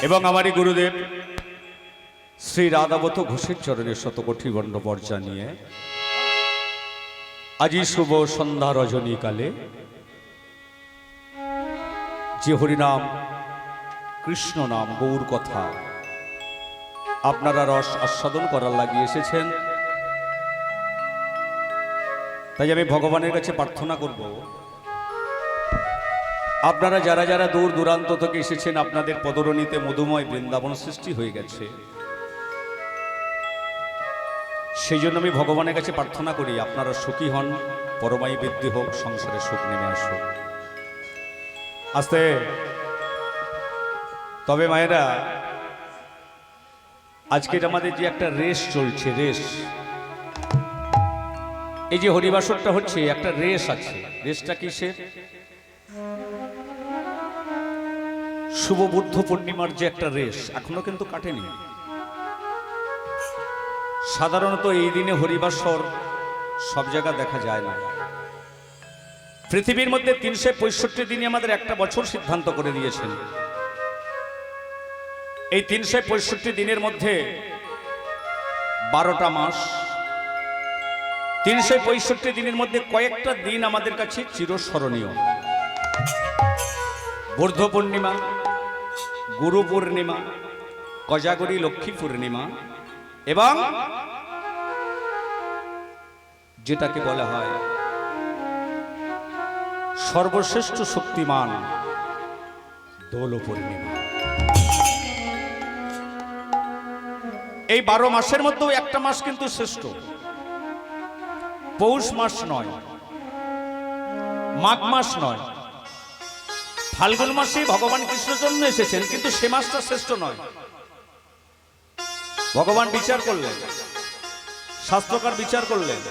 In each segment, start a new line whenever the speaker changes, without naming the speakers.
এবং আমারই গুরুদেব শ্রী রাধাবত ঘোষের চরণের শতকোটি বর্ণপর জানিয়ে আজি শুভ সন্ধ্যা রজনীকালে যে হরিনাম কৃষ্ণ নাম গৌর কথা আপনারা রস আস্বাদন করার লাগিয়ে এসেছেন, তাই আমি ভগবানের কাছে প্রার্থনা করব আপনারা যারা যারা দূর দূরান্ত থেকে এসেছেন, আপনাদের পদরণীতে মধুময় বৃন্দাবন সৃষ্টি হয়ে গেছে। সেই জন্য আমি ভগবানের কাছে প্রার্থনা করি আপনারা সুখী হন, পরমায়ী বৃদ্ধি হোক, সংসারে সুখ নেমে আসুক। আস্তে তবে মায়েরা, আজকের আমাদের যে একটা রেস চলছে, রেস, এই যে হরিবাসরটা হচ্ছে একটা রেস আছে। রেসটা কিসের? শুভ বুদ্ধ পূর্ণিমার যে একটা রেস এখনো কিন্তু কাটেনি। সাধারণত এই দিনে হরিবাসর সব জায়গা দেখা যায় না। পৃথিবীর মধ্যে 365 দিনে আমাদের একটা বছর সিদ্ধান্ত করে দিয়েছেন। এই 365 দিনের মধ্যে 12টা মাস, 365 দিনের মধ্যে কয়েকটা দিন আমাদের কাছে চিরস্মরণীয়। বুদ্ধ পূর্ণিমা, গুরু পূর্ণিমা, কোজাগরী লক্ষ্মী পূর্ণিমা এবং যেটাকে বলা হয় সর্বশ্রেষ্ঠ শক্তিমান দোল পূর্ণিমা। এই 12 মাসের মধ্যেও একটা মাস কিন্তু শ্রেষ্ঠ। পৌষ মাস নয়, মাঘ মাস নয়, ফাল্গুন মাসে ভগবান কৃষ্ণের জন্য এসেছেন, কিন্তু সে মাসটা শ্রেষ্ঠ নয়। ভগবান বিচার করলেন, শাস্ত্রকার বিচার করলেন,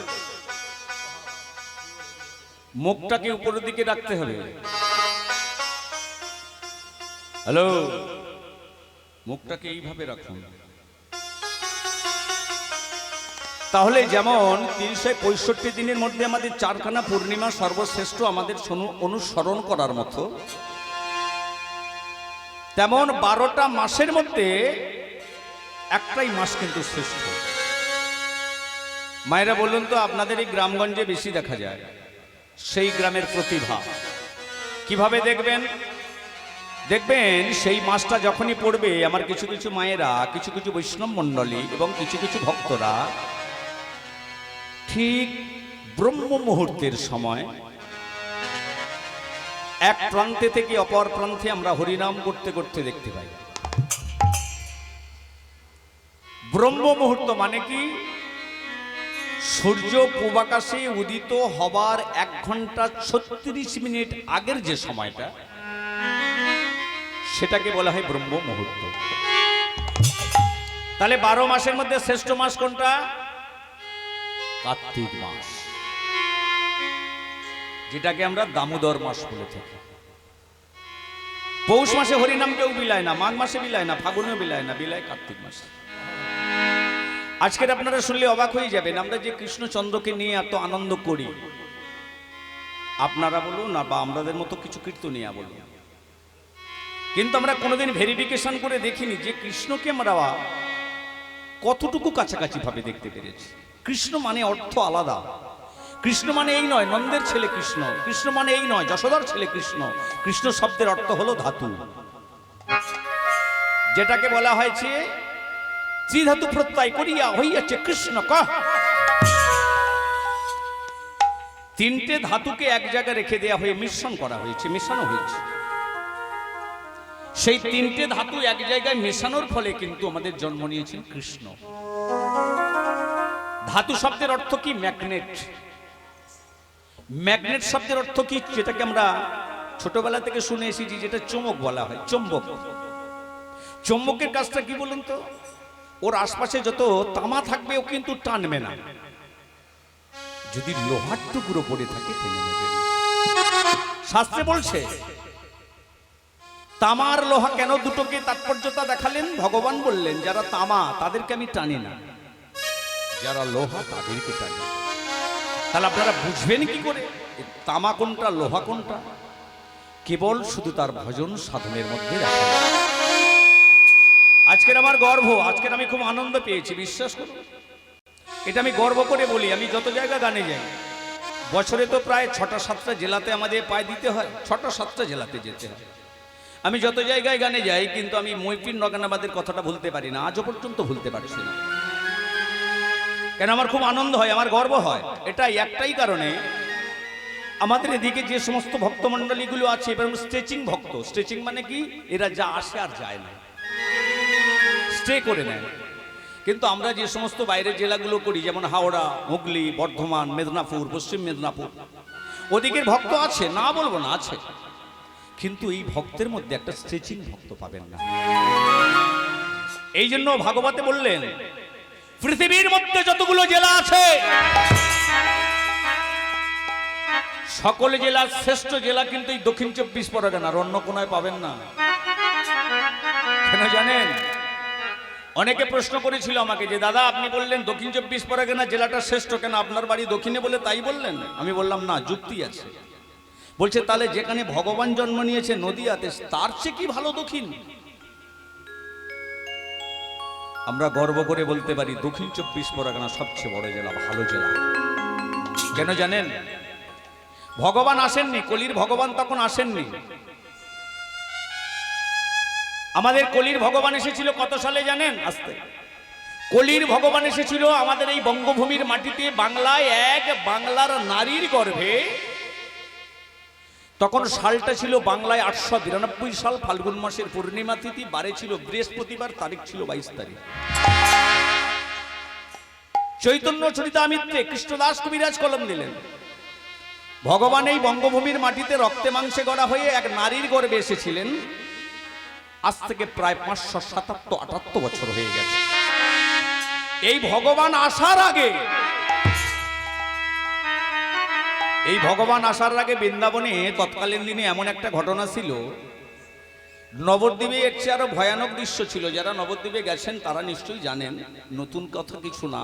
মুখটাকে উপরের দিকে রাখতে হবে। হ্যালো, মুখটাকে এইভাবে রাখুন। তাহলে যেমন 365 দিনের মধ্যে আমাদের 4খানা পূর্ণিমা সর্বশ্রেষ্ঠ, আমাদের অনুসরণ করার মতো, তেমন 12টা মাসের মধ্যে একটাই মাস কিন্তু শ্রেষ্ঠ। মায়েরা বলুন তো, আপনাদের এই গ্রামগঞ্জে বেশি দেখা যায় সেই গ্রামের প্রতিভা। কিভাবে দেখবেন? দেখবেন সেই মাসটা যখনই পড়বে, আমার কিছু কিছু মায়েরা, কিছু কিছু বৈষ্ণব মণ্ডলী এবং কিছু কিছু ভক্তরা ঠিক ব্রহ্ম মুহূর্তের সময় এক প্রান্তে থেকে অপর প্রান্তে আমরা হরিনাম করতে করতে দেখতে পাই। ব্রহ্ম মুহূর্ত মানে কি? সূর্য পূবাকাশে উদিত হবার 1 ঘন্টা 36 মিনিট আগের যে সময়টা, সেটাকে বলা হয় ব্রহ্ম মুহূর্ত। তাহলে 12 মাসের মধ্যে শ্রেষ্ঠ মাস কোনটা? কার্তিক মাস, যেটাকে আমরা দামোদর মাস বলে থাকি। পৌষ মাসে হরিনাম কেউ বিলায় না, মাঘ মাসে বিলায় না, ফাগুনেও বিলায় না, বিলায় কার্তিক মাসে। আজকের আপনারা শুনলে অবাক হয়ে যাবেন, আমরা যে কৃষ্ণচন্দ্রকে নিয়ে এত আনন্দ করি, আপনারা বলুন না বা আমাদের মতো কিছু কীর্তনিয়া বলুন, কিন্তু আমরা কোনোদিন ভেরিফিকেশন করে দেখিনি যে কৃষ্ণকে আমরা কতটুকু কাছাকাছি ভাবে দেখতে পেরেছি। কৃষ্ণ মানে অর্থ আলাদা। কৃষ্ণ মানে এই নয় নন্দের ছেলে কৃষ্ণ, কৃষ্ণ মানে এই নয় যশোদার ছেলে কৃষ্ণ। কৃষ্ণ শব্দের অর্থ হলো ধাতু, যেটাকে বলা হয়েছে ত্রিধাতু প্রত্যয় করিয়া হইয়াছে কৃষ্ণ কহ। 3টে ধাতুকে এক জায়গায় রেখে দেওয়া হয়ে মিশ্রণ করা হয়েছে, মেশানো হয়েছে। সেই 3টে ধাতু এক জায়গায় মেশানোর ফলে কিন্তু আমাদের জন্ম নিয়েছেন কৃষ্ণ। ধাতু শব্দের অর্থ কি? ম্যাগনেট। ম্যাগনেট শব্দের অর্থ কি? যেটাকে আমরা ছোটবেলা থেকে শুনে এসেছি, যেটা চুম্বক বলা হয়, চুম্বক। চুম্বকের কাজটা কি বলুন তো? ওর আশপাশে যত তামা থাকবে ও কিন্তু টানবে না, যদি লোহার টুকরো পড়ে থাকে টেনে নেবে। শাস্ত্রে বলছে তামার লোহা কেন দুটোকে তাৎপর্যতা দেখালেন? ভগবান বললেন যারা তামা তাদেরকে আমি টানি না, যারা লোহা তাদেরকে টানি। তাহলে আপনারা বুঝবেন কি করে তামা কোনটা লোহা কোনটা? কেবল শুধু তার ভজন সাধনের মধ্যে রাখেন। আজকের আমার গর্ব, আজকের আমি খুব আনন্দ পেয়েছি, বিশ্বাস করুন। এটা আমি গর্ব করে বলি। আমি যত জায়গা গানে যাই, বছরে তো প্রায় 6টা-7টা জেলাতে আমাদের পায়ে দিতে হয়, 6টা-7টা জেলাতে যেতে হয়। আমি যত জায়গায় গানে যাই, কিন্তু আমি মৈপিন নগানাবাদের কথাটা ভুলতে পারি না, আজও পর্যন্ত ভুলতে পারছি না। কেন আমার খুব আনন্দ হয়, আমার গর্ব হয়। এটা একটাই কারণে, আমাদের এদিকে যে সমস্ত ভক্তমণ্ডলীগুলো আছে, এবার স্ট্রেচিং ভক্ত। স্ট্রেচিং মানে কি? এরা যা আসে আর যায় না, স্টে করে নেয়। কিন্তু আমরা যে সমস্ত বাইরের জেলাগুলো করি, যেমন হাওড়া, হুগলি, বর্ধমান, মেদিনীপুর, পশ্চিম মেদিনীপুর, ওদিকের ভক্ত আছে, না বলবো না, আছে। কিন্তু এই ভক্তের মধ্যে একটা স্ট্রেচিং ভক্ত পাবেন না। এই জন্য ভাগবতে বললেন, পৃথিবীর মধ্যে যতগুলো জেলা আছে, সকল জেলার শ্রেষ্ঠ জেলা কিন্তু এই দক্ষিণ 24 পরগনার, অন্য কোনায় পাবেন না। কেন জানেন? অনেকে প্রশ্ন করেছিল আমাকে যে, দাদা আপনি বললেন দক্ষিণ 24 পরগনা জেলাটা শ্রেষ্ঠ, কেন আপনার বাড়ি দক্ষিণে বলে তাই বললেন? আমি বললাম না, যুক্তি আছে। বলছে তাহলে যেখানে ভগবান জন্ম নিয়েছে নদিয়াতে, তার চেয়ে কি ভালো দক্ষিণ? আমরা গর্ব করে বলতে পারি দক্ষিণ 24 পরগনা সবচেয়ে বড় জেলা, ভালো জেলা। কেন জানেন? ভগবান আসেননি, কলির ভগবান তখন আসেননি। আমাদের কলির ভগবান এসেছিল কত সালে জানেন? আসতে কলির ভগবান এসেছিল আমাদের এই বঙ্গভূমির মাটিতে, বাংলায়, এক বাংলার নারীর গর্ভে। তখন সালটা ছিল বাংলায় 892 সাল, ফাল্গুন মাসের পূর্ণিমা তিথি, বারে ছিল বৃহস্পতিবার, তারিখ ছিল 22 তারিখ। চৈতন্য চরিতামৃতে কৃষ্ণদাস কবিরাজ কলম দিলেন, ভগবান এই বঙ্গভূমির মাটিতে রক্তে মাংসে গড়া হয়ে এক নারীর গর্ভে এসেছিলেন। আজ থেকে প্রায় 577-78 বছর হয়ে গেছে। এই ভগবান আসার আগে, এই ভগবান আসার আগে বৃন্দাবনে তৎকালীন দিনে এমন একটা ঘটনা ছিল, নবদ্বীপে এর চেয়ে আরো ভয়ানক দৃশ্য ছিল। যারা নবদ্বীপে গেছেন তারা নিশ্চয়ই জানেন, নতুন কথা কিছু না।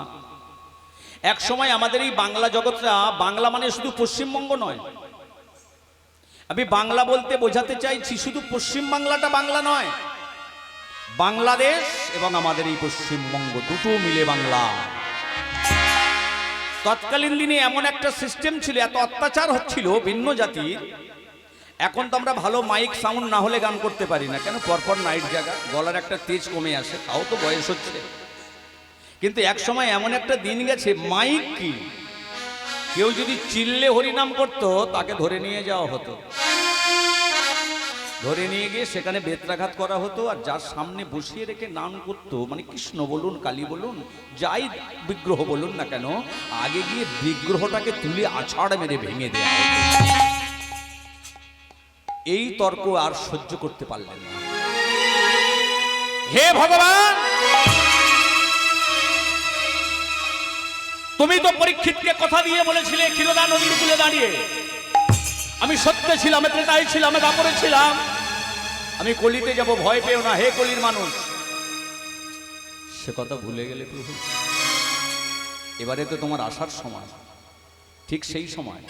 এক সময় আমাদের এই বাংলা জগৎটা, বাংলা মানে শুধু পশ্চিমবঙ্গ নয়, আমি বাংলা বলতে বোঝাতে চাইছি শুধু পশ্চিম বাংলাটা বাংলা নয়, বাংলাদেশ এবং আমাদের এই পশ্চিমবঙ্গ দুটো মিলে বাংলা। তৎকালীন দিনে এমন একটা সিস্টেম ছিল, এত অত্যাচার হচ্ছিল ভিন্ন জাতির। এখন তো আমরা ভালো মাইক সাউন্ড না হলে গান করতে পারি না, কেন? পরপর নাইট জায়গা, গলার একটা তেজ কমে আসে, তাও তো বয়স হচ্ছে। কিন্তু এক সময় এমন একটা দিন গেছে, মাইক কি, কেউ যদি চিল্লে হরিনাম করতো তাকে ধরে নিয়ে যাওয়া হতো, ধরে নিয়ে গিয়ে সেখানে বেত্রাঘাত করা হতো। আর যার সামনে বসিয়ে রেখে নাম করতো, মানে কৃষ্ণ বলুন, কালী বলুন, যাই বিগ্রহ বলুন না কেন, আগে গিয়ে বিগ্রহটাকে তুলে আছাড় মেরে ভেঙে দেওয়া হতো। এই তর্ক আর সহ্য করতে পারলেন না। হে ভগবান, তুমি তো পরীক্ষিতকে কথা দিয়ে বলেছিলে ক্ষীরোদা নদীর কূলে দাঁড়িয়ে, আমি সত্যে ছিলাম, ত্রেতায় ছিলাম, দাপরে ছিলাম, আমি কলিতে যাব, ভয় পেও না হে কলির মানুষ। সে কথা ভুলে গেলে প্রভু? এবারে তো তোমার আসার সময়, ঠিক সেই সময়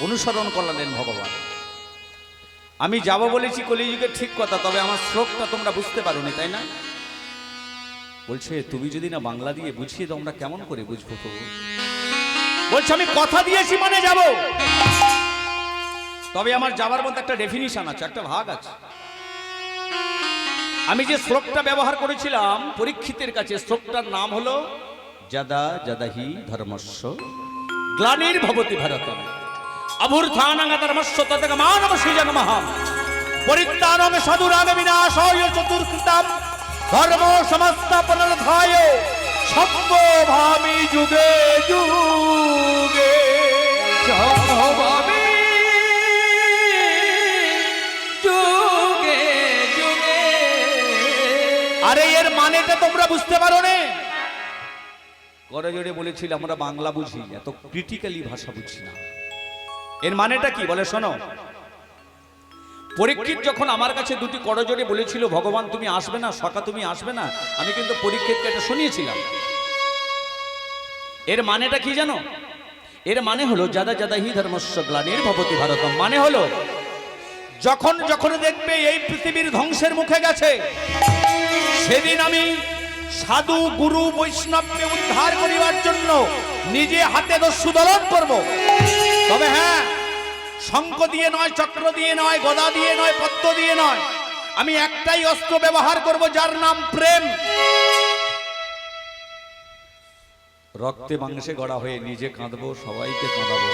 অনুসরণ করলেন ভগবান। আমি যাব বলেছি কলিযুগের, ঠিক কথা, তবে আমার শ্লোকটা তোমরা বুঝতে পারোনি, তাই না? বলছে তুমি যদি না বাংলা দিয়ে বুঝিয়ে দাও, আমরা কেমন করে বুঝবো প্রভু? বলছে আমি কথা দিয়েছি মানে যাব, তবে আমার যাবার মধ্যে একটা ডেফিনিশন আছে, একটা ভাগ আছে। আমি যে শ্লোকটা ব্যবহার করেছিলাম পরীক্ষিতের কাছে, শ্লোকটার নাম হলো যদা যদাহি ধর্মস্য গ্লানির্ভবতি ভারতম অভ্যুত্থানং ধর্মস্য তদগমানম সৃজনমহা পরিত্রাণং সাধুরাগ বিনাশায় চতুর্কৃতম ধর্ম সমস্ত পুনরুদ্ধায় সম্ভবামি যুগে যুগে সম্ভবামি যুগে যুগে। আরে এর মানেটা তোমরা বুঝতে পারো না? করে জোরে বলেছিল আমরা বাংলা বুঝি, এত ক্রিটিক্যালি ভাষা বুঝি না। এর মানেটা কি বলে শোনো। পরীক্ষিত যখন আমার কাছে দুটি করজোড়ে বলেছিল ভগবান তুমি আসবে না, সখা তুমি আসবে না, আমি কিন্তু পরীক্ষিতকে এটা শুনিয়েছিলাম। এর মানেটা কি জানো? এর মানে হলো যাদা যাদা হি ধর্মস্য গ্লানির্ভবতি ভারতম, মানে হলো যখন যখন দেখবে এই পৃথিবীর ধ্বংসের মুখে গেছে, সেদিন আমি সাধু গুরু বৈষ্ণবকে উদ্ধার করিবার জন্য নিজে হাতে দস্যু দলন করব। তবে হ্যাঁ, শঙ্খ দিয়ে নয়, চক্র দিয়ে নয়, গদা দিয়ে নয়, পদ্ম দিয়ে নয়, আমি একটাই অস্ত্র ব্যবহার করব, যার নাম প্রেম। রক্তে মাংসে গড়া হয়ে নিজে কাঁদবো, সবাইকে কাঁদাবো,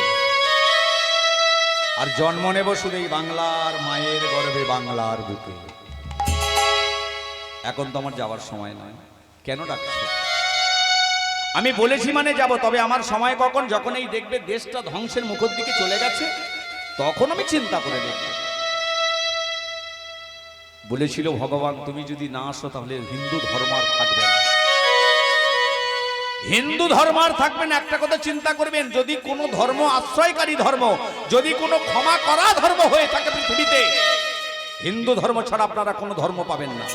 আর জন্ম নেব শুধু এই বাংলার মায়ের গর্ভে, বাংলার বুকে। এখন তো আমার যাওয়ার সময় নয়। কেন ডাকছো? আমি বলেছি মানে যাব, তবে আমার সময় কখন? যখন এই দেখবে দেশটা ধ্বংসের মুখের দিকে চলে গেছে, তখন আমি চিন্তা করে দেখব। বলেছিল ভগবান, তুমি যদি না আসো তাহলে হিন্দু ধর্ম আর থাকবে না। হিন্দু ধর্ম আর থাকবে না। একটা কথা চিন্তা করবেন, যদি কোনো ধর্ম আশ্রয়কারী ধর্ম, যদি কোনো ক্ষমা করা ধর্ম হয়ে থাকে পৃথিবীতে, হিন্দু ধর্ম ছাড়া আপনারা কোনো ধর্ম পাবেন না।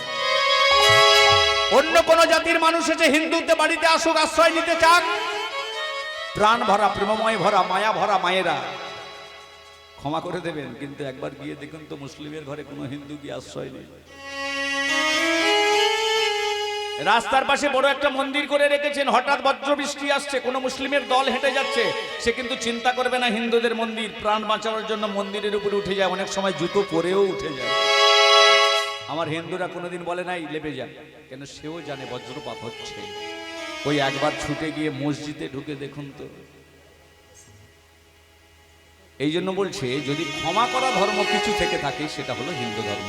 অন্য কোন জাতির মানুষ এসে হিন্দুতে বাড়িতে আসুক, আশ্রয় নিতে চান, প্রাণ ভরা, প্রেমময় ভরা, মায়া ভরা মায়েরা ক্ষমা করে দেবেন। কিন্তু একবার গিয়ে দেখুন তো, মুসলিমের ঘরে কোনো হিন্দু গিয়ে আশ্রয় নেই। রাস্তার পাশে বড় একটা মন্দির করে রেখেছেন, হঠাৎ বজ্র বৃষ্টি আসছে, কোন মুসলিমের দল হেঁটে যাচ্ছে, সে কিন্তু চিন্তা করবে না হিন্দুদের মন্দির, প্রাণ বাঁচানোর জন্য মন্দিরের উপরে উঠে যায়, অনেক সময় জুতো পরেও উঠে যায়। আমার হিন্দুরা কোনোদিন বলে নাই লেবে যায়, কেন সেও জানে বজ্রপাত হচ্ছে। ওই একবার ছুটে গিয়ে মসজিদে ঢুকে দেখুন তো। এই জন্য বলছে, যদি ক্ষমা করা ধর্ম কিছু থেকে থাকে সেটা হলো হিন্দু ধর্ম।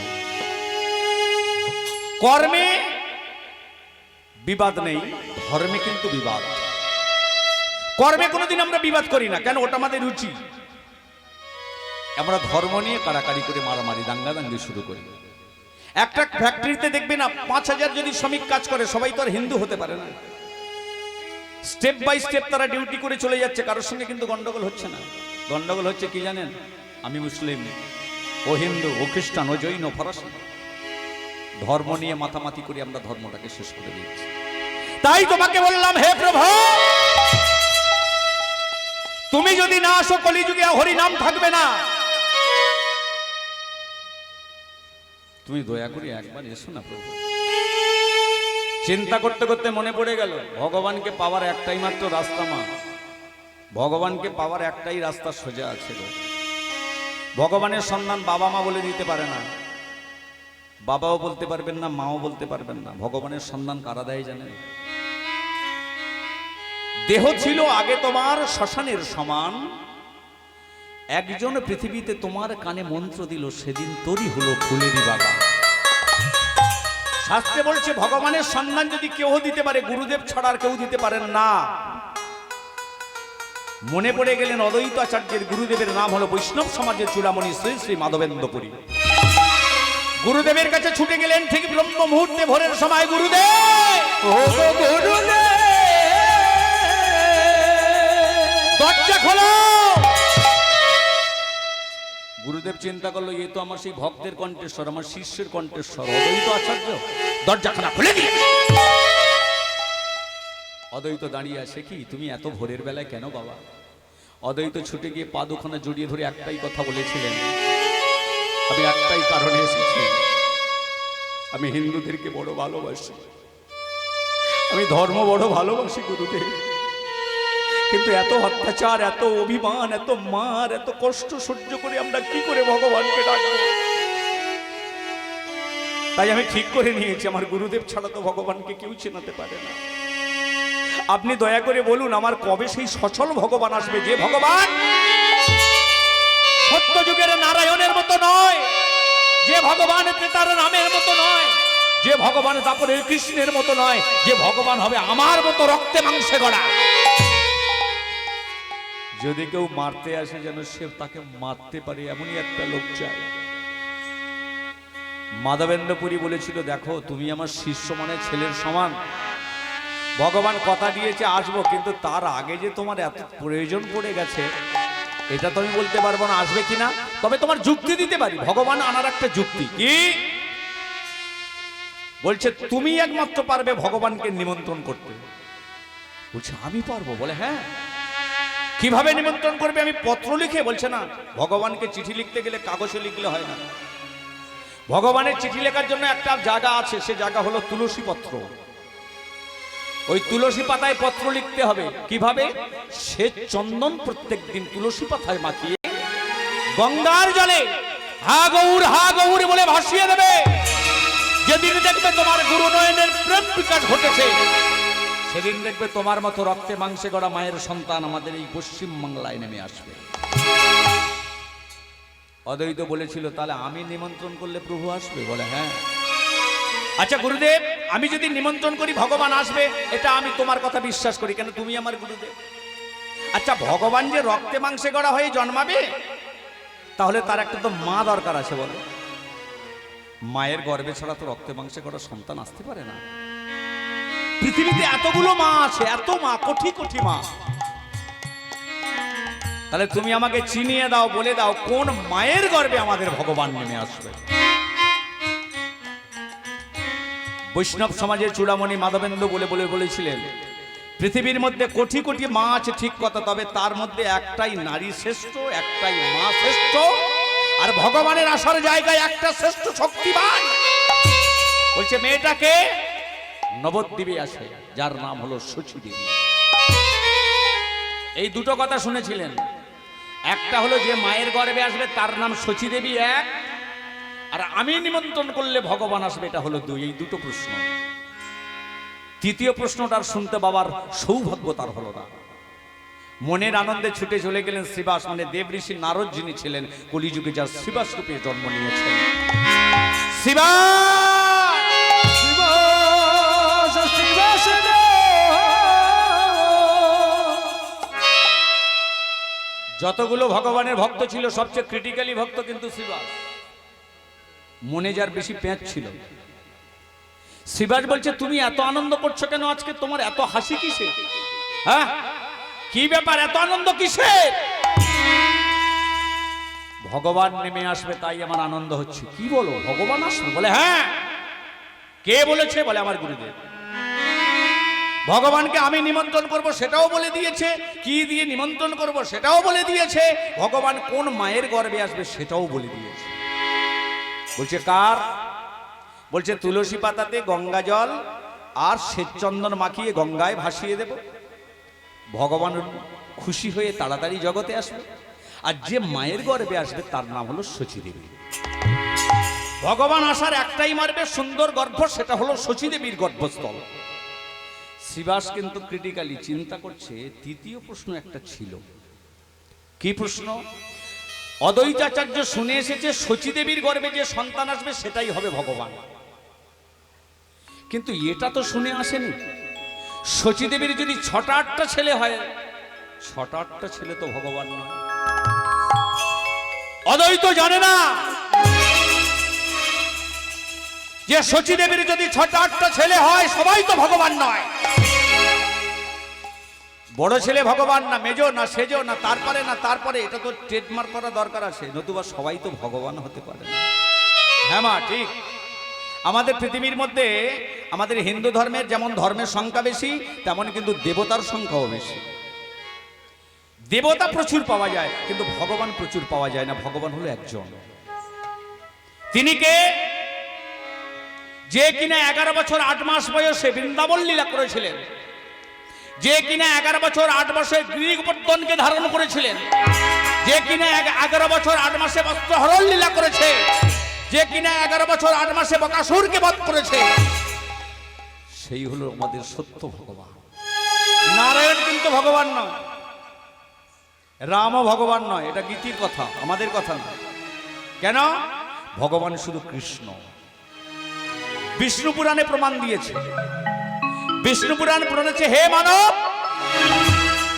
কর্মে বিবাদ নেই, ধর্মে কিন্তু বিবাদ। কর্মে কোনোদিন আমরা বিবাদ করি না, কেন? ওটা আমাদের রুচি। আমরা ধর্ম নিয়ে কাড়াকাড়ি করে মারামারি, দাঙ্গাদাঙ্গি শুরু করি। একটা ফ্যাক্টরিতে দেখবে না, ৫,০০০ যদি শ্রমিক কাজ করে, সবাই তো আর হিন্দু হতে পারে না। স্টেপ বাই স্টেপ তারা ডিউটি করে চলে যাচ্ছে, কারোর সঙ্গে কিন্তু গন্ডগোল হচ্ছে না। গন্ডগোল হচ্ছে কি জানেন? আমি মুসলিম, ও হিন্দু, ও খ্রিস্টান, ও জৈন, ফরাসি। ধর্ম নিয়ে মাতামাতি করে আমরা ধর্মটাকে শেষ করে দিচ্ছি। তাই তোমাকে বললাম, হে প্রভু, তুমি যদি না আসো, কলিযুগে হরি নাম থাকবে না। তুমি দয়া করে একবার এসো না প্রভু। চিন্তা করতে করতে মনে পড়ে গেল, ভগবানকে পাওয়ার একটাই মাত্র রাস্তা, মা। ভগবানকে পাওয়ার একটাই রাস্তা সোজা আছে। ভগবানের সন্ধান বাবা মা বলে দিতে পারে না, বাবাও বলতে পারবেন না, মাও বলতে পারবেন না। ভগবানের সন্ধান কারা দেয় জানেন? দেহ ছিল আগে তোমার শ্মশানের সমান, একজন পৃথিবীতে তোমার কানে মন্ত্র দিল, সেদিন তোরই হলো ফুলেরই বাগান। শাস্ত্রে বলছে, ভগবানের সন্ধান যদি কেউ দিতে পারে, গুরুদেব ছাড়া আর কেউ দিতে পারেন না। মনে পড়ে গেলেন অদ্বৈত আচার্যের গুরুদেবের নাম হলো বৈষ্ণব সমাজের চূড়ামণি শ্রী শ্রী মাধবেন্দ্রপুরী। গুরুদেবের কাছে ছুটে গেলেন ঠিক ব্রহ্ম মুহূর্তে, ভোরের সময়। গুরুদেব, দরজা খোলো। গুরুদেব চিন্তা করলো, এ তো আমার সেই ভক্তের কণ্ঠেশ্বর, আমার শিষ্যের কণ্ঠেশ্বর অদ্বৈত আচার্য, দরজাখানা খুলে দিয়ে। অদ্বৈত দাঁড়িয়ে আছে, কি তুমি এত ভোরের বেলায় কেন বাবা? অদ্বৈত ছুটে গিয়ে পা দুখানা জড়িয়ে ধরে একটাই কথা বলেছিলেন, আমি একটাই কারণে এসেছি, আমি হিন্দুদেরকে বড় ভালোবাসি, আমি ধর্ম বড় ভালোবাসি গুরুদেব, কিন্তু এত অত্যাচার, এত অভিমান, এত মার, এত কষ্ট সহ্য করে আমরা কি করে ভগবানকে ডাকবো? তাই আমি ঠিক করে নিয়েছি, আমার গুরুদেব ছাড়া তো ভগবানকে কেউ চেনাতে পারে না। আপনি দয়া করে বলুন, আমার কবে সেই সচল ভগবান আসবে, যে ভগবান সত্য যুগের নারায়ণের মতো নয়, যে ভগবান ত্রেতার নামের মতো নয়, যে ভগবান দাপরের কৃষ্ণের মতো নয়, যে ভগবান হবে আমার মতো রক্তে মাংসে গড়া। যদি কেউ মারতে আসে, যেন সে তাকে মারতে পারে, এমনই একটা লোক চাই। মাধবেন্দ্রপুরী বলেছিল, দেখো তুমি আমার শিষ্য মানে ছেলের সমান, ভগবান কথা দিয়েছে আসবো, কিন্তু তার আগে যে তোমার এত প্রয়োজন পড়ে গেছে, এটা তো আমি বলতে পারবো না আসবে কিনা, তবে তোমার যুক্তি দিতে পারি। ভগবান আনার একটা যুক্তি কি বলছে, তুমি একমাত্র পারবে ভগবানকে নিমন্ত্রণ করতে। বলছে আমি পারবো? বলে হ্যাঁ। কিভাবে নিমন্ত্রণ করবে? আমি পত্র লিখে? বলছে না, ভগবানকে চিঠি লিখতে গেলে কাগজে লিখলে হয় না, ভগবানের চিঠি লেখার জন্য একটা জায়গা আছে, সে জায়গা হলো তুলসী পত্র। ওই তুলসী পাতায় পত্র লিখতে হবে। কিভাবে? সে চন্দন প্রত্যেক দিন তুলসী পাতায় মাখিয়ে গঙ্গার জলে হা গৌর বলে ভাসিয়ে দেবে। যেদিন দেখবে তোমার গুরু নয়নের প্রেম বিকাশ ঘটেছে, সেদিন দেখবে তোমার মতো রক্তে মাংসে গড়া মায়ের সন্তান আমাদের এই পশ্চিম বাংলায় নেমে আসবে। অদ্বৈত বলেছিল, তাহলে আমি নিমন্ত্রণ করলে প্রভু আসবে? বলে হ্যাঁ। আচ্ছা গুরুদেব, আমি যদি নিমন্ত্রণ করি ভগবান আসবে, এটা আমি তোমার কথা বিশ্বাস করি, কেন তুমি আমার গুরুদেব। আচ্ছা ভগবান যে রক্তে মাংসে গড়া হয়ে জন্মাবে, তাহলে তার একটা তো মা দরকার আছে, বলো। মায়ের গর্ভে ছাড়া তো রক্তে মাংসে গড়া সন্তান আসতে পারে না। পৃথিবীতে এতগুলো মা আছে, এত মা, কোটি কোটি মা। তাহলে তুমি আমাকে চিনিয়ে দাও, বলে দাও কোন মায়ের গর্ভে আমাদের ভগবান নেমে আসবে। বৈষ্ণব সমাজের চূড়ামণি মাধবেন্দ্র বলেছিলেন, পৃথিবীর মধ্যে কোটি কোটি মা আছে ঠিক কথা, তবে তার মধ্যে একটাই নারী শ্রেষ্ঠ, একটাই মা শ্রেষ্ঠ, আর ভগবানের আসার জায়গায় একটা শ্রেষ্ঠ শক্তিবান। বলছে মেয়েটাকে নবদ্বীপে আসে, যার নাম হলো শচী দেবী। এই দুটো কথা শুনেছিলেন। একটা হলো যে মায়ের গর্ভে আসবে তার নাম শচী দেবী, এক, আর আমি নিমন্ত্রণ করলে ভগবান আসবে, এটা হলো দুই। এই দুটো প্রশ্ন। তৃতীয় প্রশ্নটার শুনতে বাবার সৌভাগ্য তার হলো না। মনের আনন্দে ছুটে চলে গেলেন শ্রীবাস, মানে দেব ঋষি নারদ, যিনি ছিলেন কলিযুগে যার শ্রীবাস রূপে জন্ম নিয়েছেন। যতগুলো ভগবানের ভক্ত ছিল সবচেয়ে ক্রিটিক্যালি ভক্ত কিন্তু শ্রীবাস। মনে যার বেশি পেঁচ ছিল। শ্রীবাস বলছে, তুমি এত আনন্দ করছো কেন আজকে? তোমার এত হাসি কিসে? হ্যাঁ, কি ব্যাপার, এত আনন্দ কিসে? ভগবান নেমে আসবে তাই আমার আনন্দ হচ্ছে। কি বলো, ভগবান আসবে? বলে হ্যাঁ। কে বলেছে? বলে আমার গুরুদেব। ভগবানকে আমি নিমন্ত্রণ করব সেটাও বলে দিয়েছে, কি দিয়ে নিমন্ত্রণ করব সেটাও বলে দিয়েছে, ভগবান কোন মায়ের গর্ভে আসবে সেটাও বলে দিয়েছে। বলছে কার? বলছে তুলসী পাতাতে গঙ্গা জল আর শ্বেতচন্দন মাখিয়ে গঙ্গায় ভাসিয়ে দেব, ভগবান খুশি হয়ে তাড়াতাড়ি জগতে আসবে, আর যে মায়ের গর্ভে আসবে তার নাম হলো শচী দেবী। ভগবান আসার একটাই মারবে সুন্দর গর্ভ, সেটা হলো শচী দেবীর গর্ভস্থল। শ্রীবাস কিন্তু ক্রিটিক্যালি চিন্তা করছে, তৃতীয় প্রশ্ন একটা ছিল। কি প্রশ্ন? অদ্বৈতাচার্য শুনে এসেছে শচী দেবীর গর্ভে যে সন্তান আসবে সেটাই হবে ভগবান, কিন্তু এটা তো শুনে আসেনি শচী দেবীর যদি 6টা-8টা ছেলে হয়, 6টা-8টা ছেলে তো ভগবান নয়। অদ্বৈত জানে না যে শচী দেবীর যদি 6টা-8টা ছেলে হয় সবাই তো ভগবান নয়। বড় ছেলে ভগবান না, মেজো না, সেজো না, তারপরে এটা তো ট্রেডমার্ক করা দরকার আছে, নতুবা সবাই তো ভগবান হতে পারে না। হ্যাঁ মা, ঠিক। আমাদের পৃথিবীর মধ্যে আমাদের হিন্দু ধর্মের যেমন ধর্মের সংখ্যা বেশি, তেমন কিন্তু দেবতার সংখ্যাও বেশি। দেবতা প্রচুর পাওয়া যায়, কিন্তু ভগবান প্রচুর পাওয়া যায় না। ভগবান হলো একজন। তিনি কে? যে কিনা 11 বছর 8 মাস বয়সে বৃন্দাবন লীলা করেছিলেন, যে কিনা 11 বছর 8 মাসে গিরিগোবর্ধনকে ধারণ করেছিলেন, যে কিনা 11 বছর 8 মাসে বস্ত্রহরণ লীলা করেছে, যে কিনা 11 বছর 8 মাসে বকাসুরকে বধ করেছে, সেই হলো আমাদের সত্য ভগবান। নারায়ণ কিন্তু ভগবান নয়, রামও ভগবান নয়। এটা গীতির কথা, আমাদের কথা না। কেন? ভগবান শুধু কৃষ্ণ। বিষ্ণু পুরাণে প্রমাণ দিয়েছে। বিষ্ণু পুরাণ প্রণেছে, হে মানব,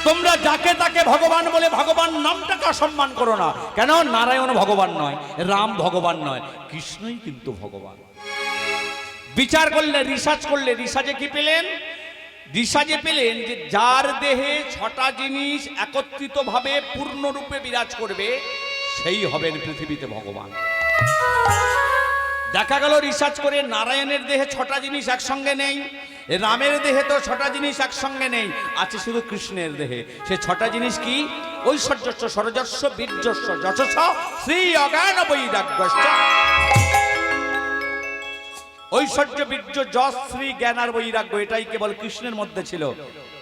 তোমরা যাকে তাকে ভগবান বলে ভগবান নামটাকে অসম্মান করো না। কেন? নারায়ণ ভগবান নয়, রাম ভগবান নয়, কৃষ্ণই কিন্তু ভগবান। বিচার করলে, রিসার্চ করলে, রিসার্চে কি পেলেন? রিসার্চে পেলেন যে যার দেহে 6টা জিনিস একত্রিত ভাবে পূর্ণরূপে বিরাজ করবে সেই হবেন পৃথিবীতে ভগবান। দেখা গেল রিসার্চ করে নারায়ণের দেহে 6টা জিনিস একসঙ্গে নেই, রামের দেহে তো 6টা জিনিস একসঙ্গে নেই, আছে শুধু কৃষ্ণের দেহে। সে 6টা জিনিস কি? ঐশ্বর্যস্য, সরজস্য, বীর্যস্য, যশস্য, শ্রী অজ্ঞান বৈরাগ্যস্য। ঐশ্বর্য, বীর্য, যশ, শ্রী, জ্ঞান আর বৈরাগ্য, এটাই কেবল কৃষ্ণের মধ্যে ছিল,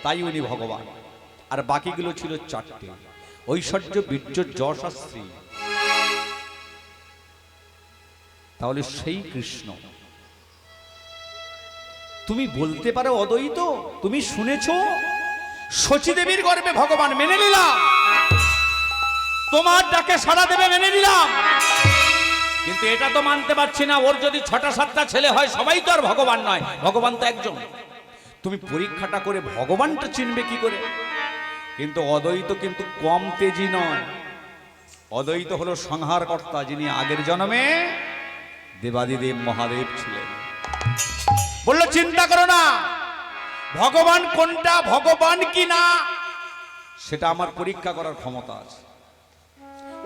তাই উনি ভগবান। আর বাকিগুলো ছিল চারটে: ঐশ্বর্য, বীর্য, যশ আর শ্রী। তাহলে সেই কৃষ্ণ। তুমি বলতে পারো অদ্বৈত, তুমি শুনেছো শচী দেবীর গর্ভে ভগবান, মেনে নিলাম, তোমার ডাকে সাড়া দেবে, মেনে নিলাম, কিন্তু এটা তো মানতে পারছি না, ওর যদি 6টা-7টা ছেলে হয় সবাই তো আর ভগবান নয়, ভগবান তো একজন। তুমি পরীক্ষাটা করে ভগবানটা চিনবে কি করে? কিন্তু অদ্বৈত কিন্তু কম তেজি নয়। অদ্বৈত হলো সংহারকর্তা, যিনি আগের জন্মে দেবাদিদেব মহাদেব ছিলেন। বললো চিন্তা করো না, ভগবান কোনটা, ভগবান কি না, সেটা আমার পরীক্ষা করার ক্ষমতা আছে।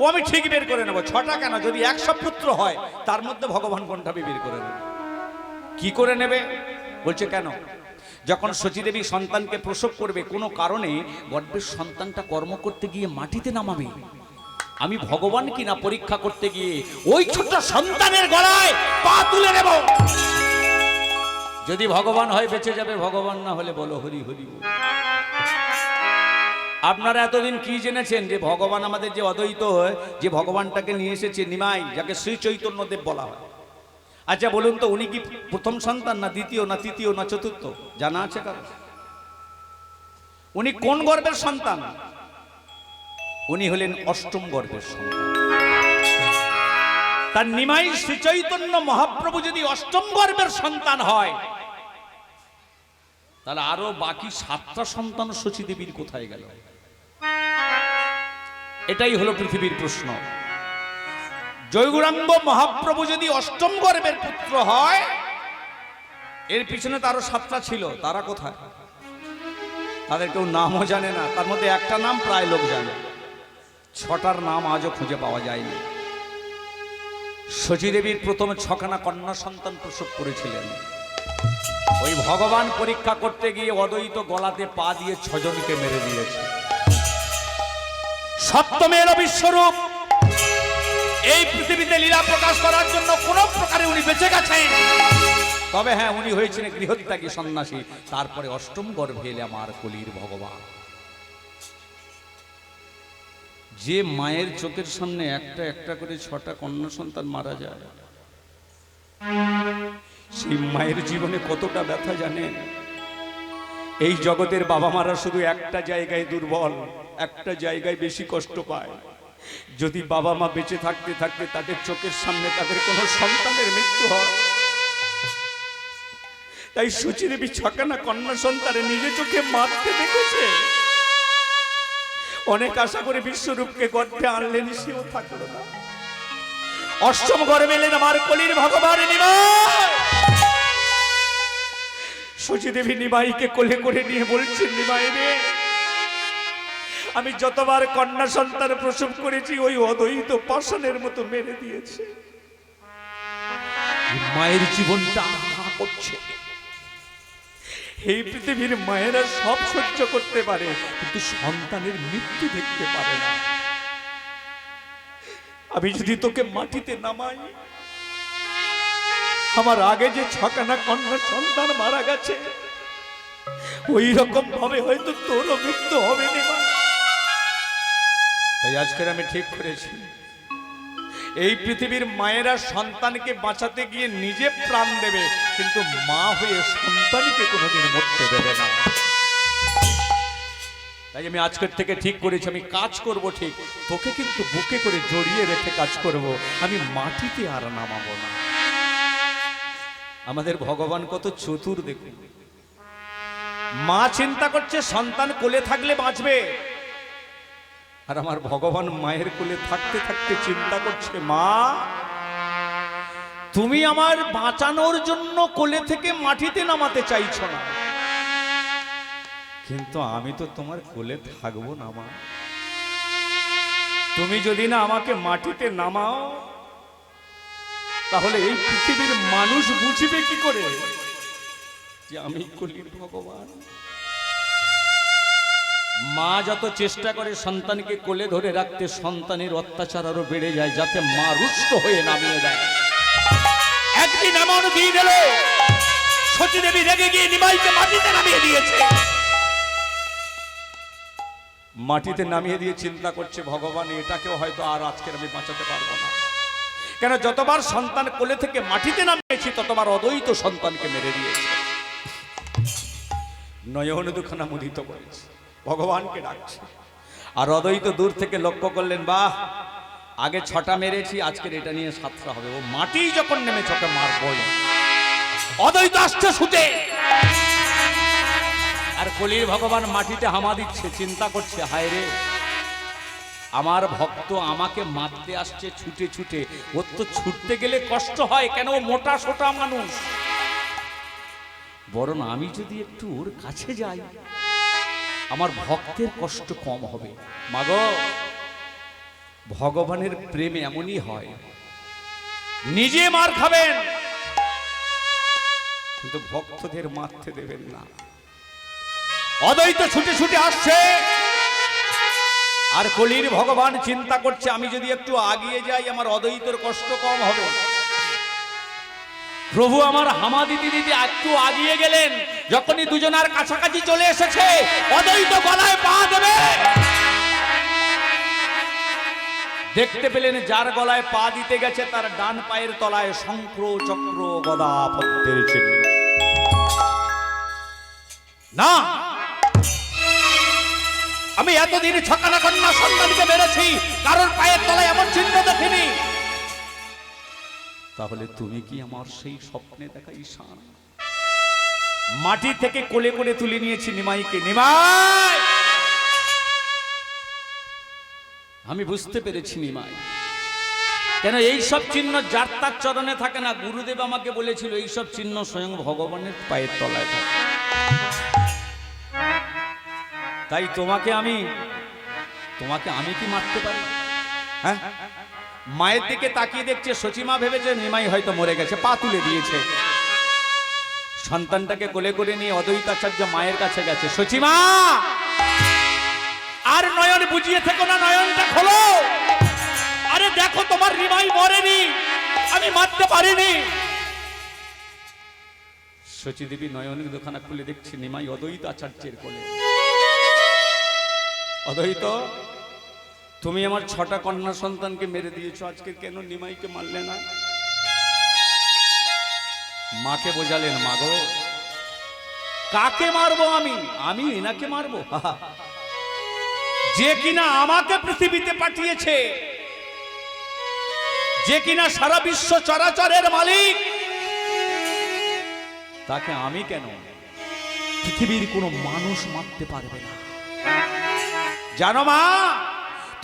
ও আমি ঠিক বের করে নেবো। 6টা কেন, যদি 100 পুত্র হয় তার মধ্যে ভগবান কোনটা বের করে নেবে। কি করে নেবে? বলছে কেন? যখন শচী দেবী সন্তানকে প্রসব করবে, কোনো কারণে গর্ভের সন্তানটা কর্ম করতে গিয়ে মাটিতে নামাবে, আমি ভগবান কিনা পরীক্ষা করতে গিয়ে ওই ছোট সন্তানের গলায় পা তুলে নেব। যদি ভগবান হয় বেঁচে যাবে, ভগবান না হলে বলো হরি হরি। আপনারা এতদিন কি জেনেছেন? যে ভগবান আমাদের যে অদ্বৈত, যে ভগবানটাকে নিয়ে এসেছে নিমাই, যাকে শ্রী চৈতন্যদেব বলা হয়। আচ্ছা বলুন তো, উনি কি প্রথম সন্তান, না দ্বিতীয়, না তৃতীয়, না চতুর্থ? জানা আছে কারো? উনি কোন গর্ভের সন্তান? উনি হলেন অষ্টম গর্ভের সন্তান। তার নিমাই শ্রী চৈতন্য মহাপ্রভু যদি অষ্টম গর্ভের সন্তান হয়, তাহলে আরো বাকি 7টা সন্তান শচী দেবীর কোথায় গেল? এটাই হলো পৃথিবীর প্রশ্ন। জয়গুরাঙ্গ মহাপ্রভু যদি অষ্টম গর্ভের পুত্র হয়, এর পিছনে তারও 7টা ছিল, তারা কোথায়? তাদের কেউ নামও জানে না। তার মধ্যে একটা নাম প্রায় লোক জানে, 6টার নাম আজও খুঁজে পাওয়া যায়নি। শচী দেবীর প্রথম 6খানা কন্যা সন্তান প্রসব করেছিলেন। ওই ভগবান পরীক্ষা করতে গিয়ে অদ্বৈত গলাতে পা দিয়ে 6 জনকে মেরে দিয়েছে। সপ্তমের বিশ্বরূপ এই পৃথিবীতে লীলা প্রকাশ করার জন্য কোন প্রকারে উনি বেঁচে গেছেন। তবে হ্যাঁ, উনি হয়েছিলেন গৃহত্যাগী সন্ন্যাসী। তারপরে অষ্টম গর্ভে এলে আমার কলির ভগবান। যে মায়ের চোখের সামনে একটা একটা করে 6টা কন্যা সন্তান মারা যায়, সেই মায়ের জীবনে কতটা ব্যথা জানেন? এই জগতের বাবা মারা শুধু একটা জায়গায় দুর্বল, একটা জায়গায় বেশি কষ্ট পায়। যদি বাবা মা বেঁচে থাকতে থাকতে তাদের চোখের সামনে তাদের কোনো সন্তানের মৃত্যু হয়। তাই শচী দেবী 6খানা কন্যা সন্তানে নিজে চোখে মারতে দেখেছে। অনেক আশা করে বিশ্বরূপকে গর্ভে আনলেন, সেও থাকলো না। অষ্টম গর্ভে এলেন আমার কলির ভগবান নিমাই। শচী দেবী নিমাইকে কোলে করে নিয়ে বলছেন, নিমাই রে, আমি যতবার কন্যা সন্তান প্রসব করেছি ওই অদ্বৈত পাষাণের মতো মেরে দিয়েছে। মায়ের জীবনটা আহা করছে। এই পৃথিবীর মায়েরা সব সহ্য করতে পারে, কিন্তু সন্তানের মৃত্যু দেখতে পারে না। আমি যদি তোকে মাটিতে নামাই, আমার আগে যে 6খানা কন্যা সন্তান মারা গেছে, ওই রকম ভাবে হয়তো তোরও মৃত্যু হবে না। তাই আজকের আমি ঠিক করেছি, এই পৃথিবীর মায়েরা সন্তানকে বাঁচাতে গিয়ে নিজে প্রাণ দেবে, কিন্তু মা হয়ে সন্তানকে কোনোদিন মরতে দেবে না। তাই আমি আজকের থেকে ঠিক করেছি, আমি কাজ করব ঠিক, তোকে কিন্তু বুকে করে জড়িয়ে রেখে কাজ করব, আমি মাটিতে আর নামাবো না। আমাদের ভগবান কত চতুর দেখুন। মা চিন্তা করছে সন্তান কোলে থাকলে বাঁচবে, আর আমার ভগবান মায়ের কোলে থাকতে থাকতে চিন্তা করছে, মা তুমি আমার বাঁচানোর জন্য কোলে থেকে মাটিতে নামাতে চাইছো না, কিন্তু আমি তো তোমার কোলে থাকবো না মা। তুমি যদি না আমাকে মাটিতে নামাও, তাহলে এই পৃথিবীর মানুষ বুঝবে কি করে যে আমি কলির ভগবান। মা যত চেষ্টা করে সন্তানকে কোলে ধরে রাখতে, সন্তানের অত্যাচার আরো বেড়ে যায়, যাতে মা রুষ্ট হয়ে নামিয়ে দেয়। একদিন একদিন এমন দিন এলো সতী দেবী রেগে গিয়ে নিমাইকে মাটিতে নামিয়ে দিয়েছে। মাটিতে নামিয়ে দিয়ে চিন্তা করছে, ভগবান এটাকেও হয়তো আর আজকের আমি বাঁচাতে পারবো না। কেন যতবার সন্তান কোলে থেকে মাটিতে নামিয়েছি ততবার অদ্বৈত সন্তানকে মেরে দিয়েছে। নয়ন দুখানা মুদিত করেছে, ভগবানকে ডাকছে। আর অদ্বৈত দূর থেকে লক্ষ্য করলেন, বাহ, আগে 6টা মেরেছি, আজকের এটা নিয়ে 7টা হবে। ও মাটি যখন নেমে চোখে মারবই। অদ্বৈত আসছে ছুটে, আর কলির ভগবান মাটিতে হামা দিচ্ছে, চিন্তা করছে, হায় রে, আমার ভক্ত আমাকে মারতে আসছে ছুটে ছুটে। ওর তো ছুটতে গেলে কষ্ট হয়, কেন ও মোটা সোটা মানুষ। বরং আমি যদি একটু ওর কাছে যাই আমার ভক্তের কষ্ট কম হবে। মাগো, ভগবানের প্রেম এমনই হয়, নিজে মার খাবেন কিন্তু ভক্তদের মারতে দেবেন না। অদ্বৈত ছুটে ছুটে আসছে, আর কলির ভগবান চিন্তা করছে, আমি যদি একটু আগিয়ে যাই আমার অদ্বৈতের কষ্ট কম হবে। প্রভু আমার হামা দিতে দিতে একটু আগিয়ে গেলেন। যখনই দুজনার কাছাকাছি চলে এসেছে, অদ্বৈত গলায় পা দেবে, দেখতে পেলেন যার গলায় পা দিতে গেছে তার ডান পায়ের তলায় শঙ্খ চক্র গদা পদ্মের চিহ্ন। না, আমি এতদিন ছকানা কন্যা সন্তানকে মেরেছি, কারোর পায়ের তলায় এমন চিহ্ন দেখিনি। তাহলে তুমি কি আমার সেই স্বপ্নে দেখা ঈশান? মাটি থেকে কোলে করে তুলে নিয়েছি নিমাইকে। নিমাই, আমি বুঝতে পেরেছি নিমাই, কেন এই সব চিহ্ন যার তার চরণে থাকে না। গুরুদেব আমাকে বলেছিল এই সব চিহ্ন স্বয়ং ভগবানের পায়ের তলায় থাকে। তাই তোমাকে আমি কি মারতে পারি? হ্যাঁ, মায়ের দিকে তাকিয়ে দেখছে, সচিমা ভেবেছে নিমাই হয়তো মরে গেছে, পা তুলে দিয়েছে। সন্তানটাকে কোলে করে নিয়ে অদ্বৈতাচার্য মায়ের কাছে গেছে। সচিমা, আর নয়ন বুঝিয়ে থেকো না, নয়নটা খোলো। আরে দেখো, তোমার নিমাই মরেনি, আমি মারতে পারিনি। সচী দেবী নয়নের দোকানা খুলে দেখছি নিমাই অদ্বৈতাচার্যের কোলে। অদ্বৈত, তুমি আমার 6টা কন্যা সন্তানকে মেরে দিয়েছো, আজকে কেন নিমাইকে মারলে না? মাকে বোঝালেন, মাগো, কাকে মারবো আমি এনাকে মারবো? যে কিনা আমাকে পৃথিবীতে পাঠিয়েছে, যে কিনা সারা বিশ্ব চরাচরের মালিক, তাকে আমি কেন? পৃথিবীর কোনো মানুষ মারতে পারবে না। জানো মা,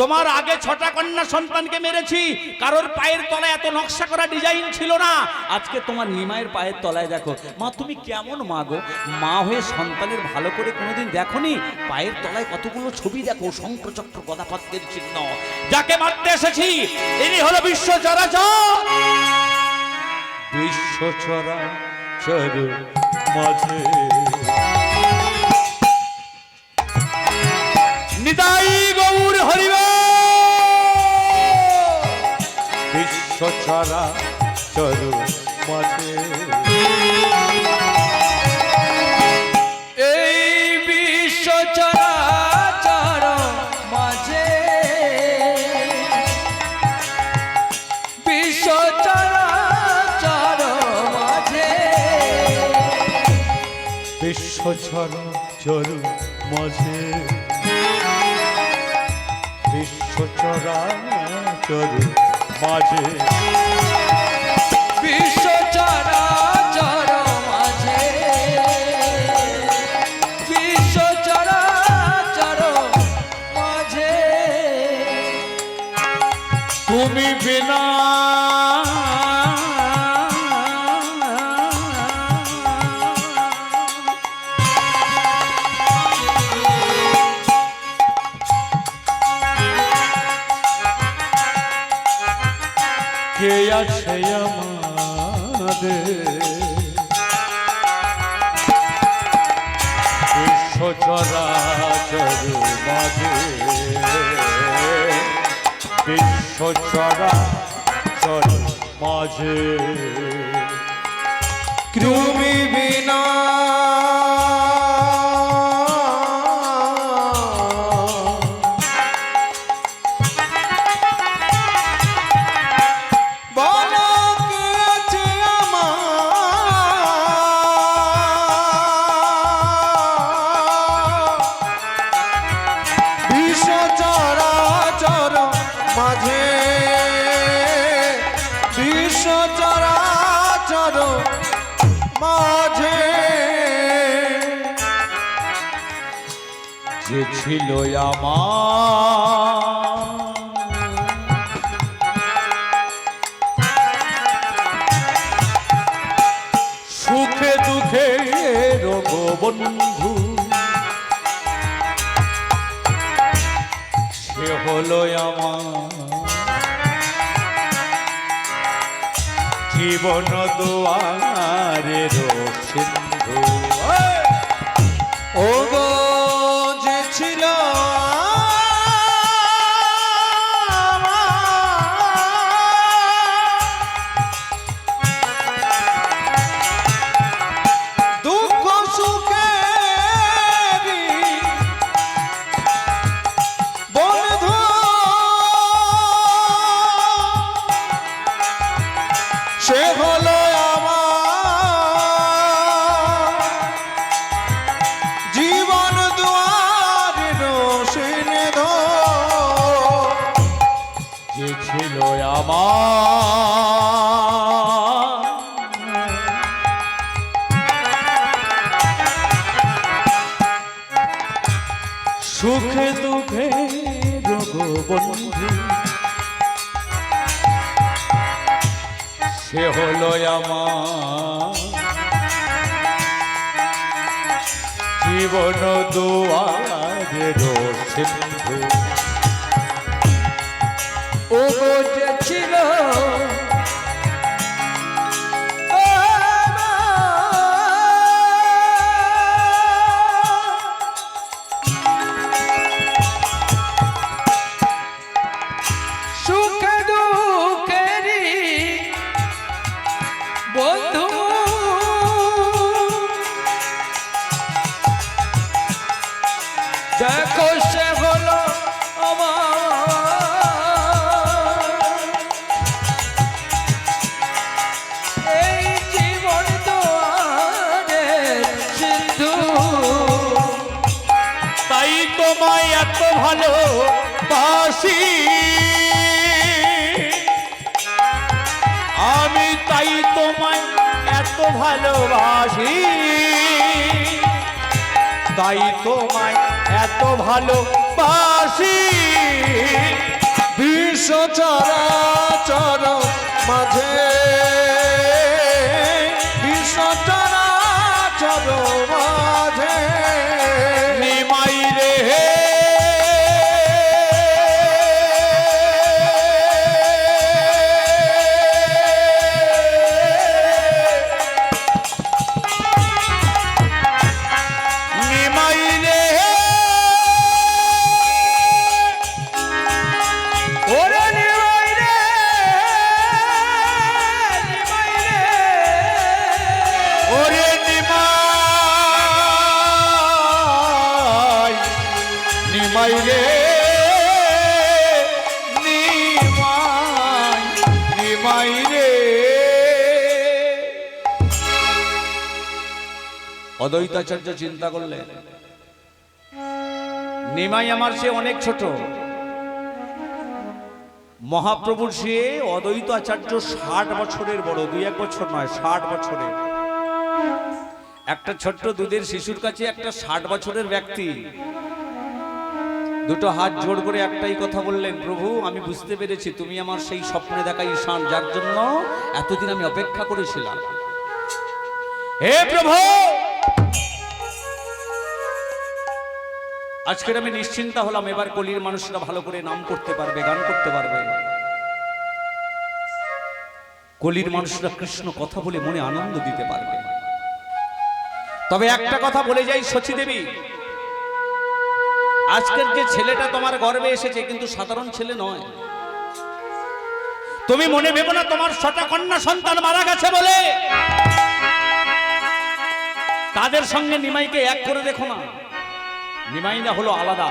তোমার আগে 6টা কন্যা সন্তানকে মেরেছি, কারোর পায়ের তলায় এত নকশা করা ডিজাইন ছিল না। আজকে তোমার নিমাইয়ের পায়ের তলায় দেখো। মা, তুমি কেমন মা গো? মা হয়ে সন্তানের ভালো করে কোনোদিন দেখোনি? পায়ের তলায় কতগুলো ছবি দেখো, শঙ্খ চক্র গদা পদ্মের চিহ্ন। যাকে মারতে এসেছি ইনি হলো বিশ্ব চরাচর। বিশ্ব চরাচর মাঝে নিতাই গৌর হরিব। বিশ্ব চরাচর মাঝে,
এই বিশ্ব চরাচর মাঝে, বিশ্ব চরাচর মাঝে,
বিশ্ব চরাচর মাঝে, বিশ্ব চরাচর মাঝে,
বিশ্ব চরাচর মাঝে, বিশ্ব চরাচর মাঝে,
তুমি বিনা কে আছে আমাদের? বিশ্ব চরাচর মাঝে, বিশ্ব চরাচর মাঝে,
তুমি বিনা বলো কে আছে আমার বিশ্ব চরাচর মাঝে বিশ্ব চরাচর মাঝে
যে ছিল আমার সুখে দুঃখে বন্ধু সে হলো আমার জীবন দুয়ারের সিন্ধু।
ও গো যে ছিল দুঃখ সুখে বন্ধু সে হলো আমার জীবন দুয়ারের সিন্ধু।
যে ছিল আমার সুখে দুঃখে বন্ধু সে হলো আমার জীবন দুয়ারের সিন্ধু।
ও গো যে ছিল সুখে দুঃখেরি বন্ধু দেখো সে হলো আমার এই জীবন দুয়ারের সিন্ধু।
তাই তোমায় এত ভালো বাসি আমি তাই তোমায় এত ভালোবাসি তাই তোমায় এত ভালোবাসি
বিশ্ব চরাচর মাঝে বিশ্ব চরাচর মাঝে
নিমাই রে নিমাই রে ওরে নিমাই রে নিমাই রে ওরে নিমাই নিমাই রে নিমাই নিমাই রে।
অদ্বৈতাচার্য চিন্তা করলেন নিমাই আমার সে অনেক ছোট, মহাপ্রভুর সে অদ্বৈত আচার্য 60 বছরের বড়, 2-1 বছর নয়, 60 বছরের। একটা ছোট্ট দুধের শিশুর কাছে একটা 60 বছরের ব্যক্তি দুটো হাত জোড় করে একটাই কথা বললেন, প্রভু আমি বুঝতে পেরেছি তুমি আমার সেই স্বপ্নে দেখা ঈশান, যার জন্য এতদিন আমি অপেক্ষা করেছিলাম। হে প্রভু, আজকের আমি নিশ্চিন্তা হলাম, এবার কলির মানুষরা ভালো করে নাম করতে পারবে, গান করতে পারবে। কলির মানুষরা কৃষ্ণ কথা বলে মনে আনন্দ দিতে পারবে। তবে একটা কথা বলে যাই সচী দেবী, আজকের যে ছেলেটা তোমার গর্ভে এসেছে কিন্তু সাধারণ ছেলে নয়। তুমি মনে ভেবো না তোমার 6টা কন্যা সন্তান মারা গেছে বলে রাধাদের সঙ্গে নিমাইকে এক করে দেখো না, নিমাইটা হলো আলাদা।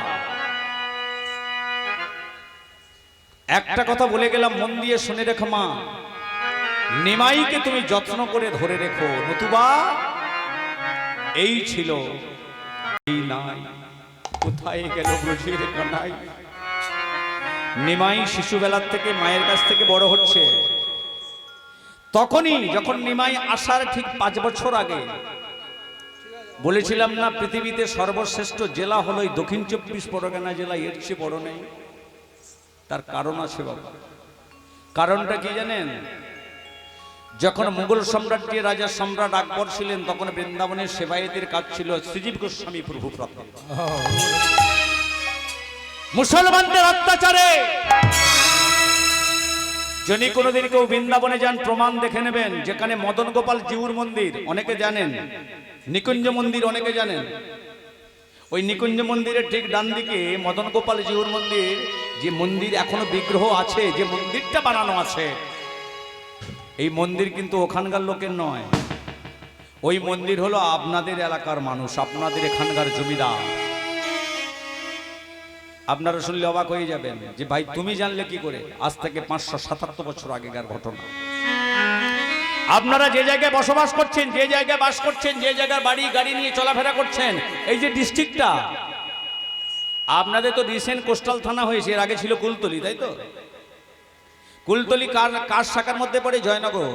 একটা কথা বলে গেলাম, মন দিয়ে শুনে রেখো মা, নিমাইকে তুমি যত্ন করে ধরে রেখো, নতুবা এই ছিল এই নাই, কোথায় গেল ব্রজের কানাই। নিমাই শিশুবেলার থেকে মায়ের কাছ থেকে বড় হচ্ছে। তখনই যখন নিমাই আসার ঠিক 5 বছর আগে বলেছিলাম না, পৃথিবীতে সর্বশ্রেষ্ঠ জেলা হলো এই দক্ষিণ 24 পরগনা জেলা, এর চেয়ে বড় নেই। তার কারণ আছে বাবা। কারণটা কি জানেন? যখন মুঘল সাম্রাজ্যে রাজা সম্রাট আকবর ছিলেন, তখন বৃন্দাবনের সেবায়েতের কাজ ছিল শ্রীজীব গোস্বামী প্রভু প্রাপ্ত। মুসলমানদের অত্যাচারে যদি কোনোদিন কেউ বৃন্দাবনে যান, প্রমাণ দেখে নেবেন। যেখানে মদন গোপাল জিউর মন্দির অনেকে জানেন, নিকুঞ্জ মন্দির অনেকে জানেন, ওই নিকুঞ্জ মন্দিরের ঠিক ডান দিকে মদন গোপাল জিউর মন্দির, যে মন্দির এখনো বিগ্রহ আছে, যে মন্দিরটা বানানো আছে, এই মন্দির কিন্তু ওখানকার লোকের নয়। ওই মন্দির হলো আপনাদের এলাকার মানুষ, আপনাদের এখানকার জমিদার। আপনারা শুনলে অবাক হয়ে যাবেন যে ভাই তুমি জানলে কি করে? আজ থেকে 577 বছর আগেকার ঘটনা। আপনারা যে জায়গায় বসবাস করছেন, যে জায়গায় বাস করছেন, যে জায়গায় বাড়ি গাড়ি নিয়ে চলাফেরা করছেন, এই যে ডিস্ট্রিক্টটা, আপনাদের তো রিসেন্ট কোস্টাল থানা হয়েছে, এর আগে ছিল কুলতলি, তাই তো? কুলতলি কার শাখার মধ্যে পড়ে? জয়নগর।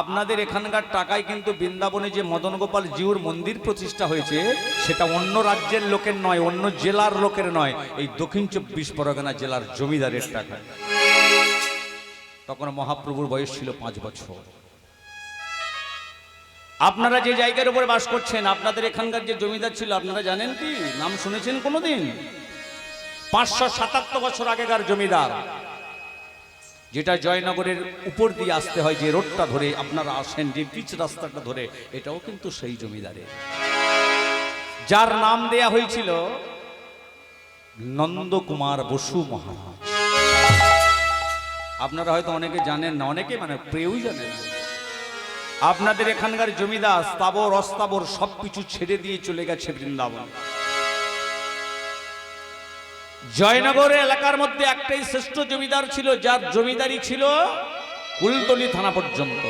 আপনাদের এখানকার টাকায় কিন্তু বৃন্দাবনে যে মদন গোপাল জিউর মন্দির প্রতিষ্ঠা হয়েছে, সেটা অন্য রাজ্যের লোকের নয়, অন্য জেলার লোকের নয়, এই দক্ষিণ 24 পরগনা জেলার জমিদারের টাকা। তখন মহাপ্রভুর বয়স ছিল 5 বছর। আপনারা যে জায়গার উপরে বাস করছেন, আপনাদের এখানকার যে জমিদার ছিল, আপনারা জানেন কি? নাম শুনেছেন কোনোদিন? 577 বছর আগেকার জমিদার, যেটা জয়নগরের উপর দিয়ে আসতে হয়, যে রোডটা ধরে আপনারা আসেন, যে পিচ রাস্তাটা ধরে, এটাও কিন্তু সেই জমিদারের, যার নাম দেয়া হয়েছিল নন্দকুমার বসু মহারাজ। আপনারা হয়তো অনেকে জানেন না, অনেকে মানে প্রেয়ই জানেন না। আপনাদের এখানকার জমিদার স্থাবর অস্থাবর সবকিছু ছেড়ে দিয়ে চলে গেছে বৃন্দাবন। জয়নগর এলাকার মধ্যে একটাই শ্রেষ্ঠ জমিদার ছিল, যার জমিদারি ছিল কুলতলি থানা পর্যন্ত।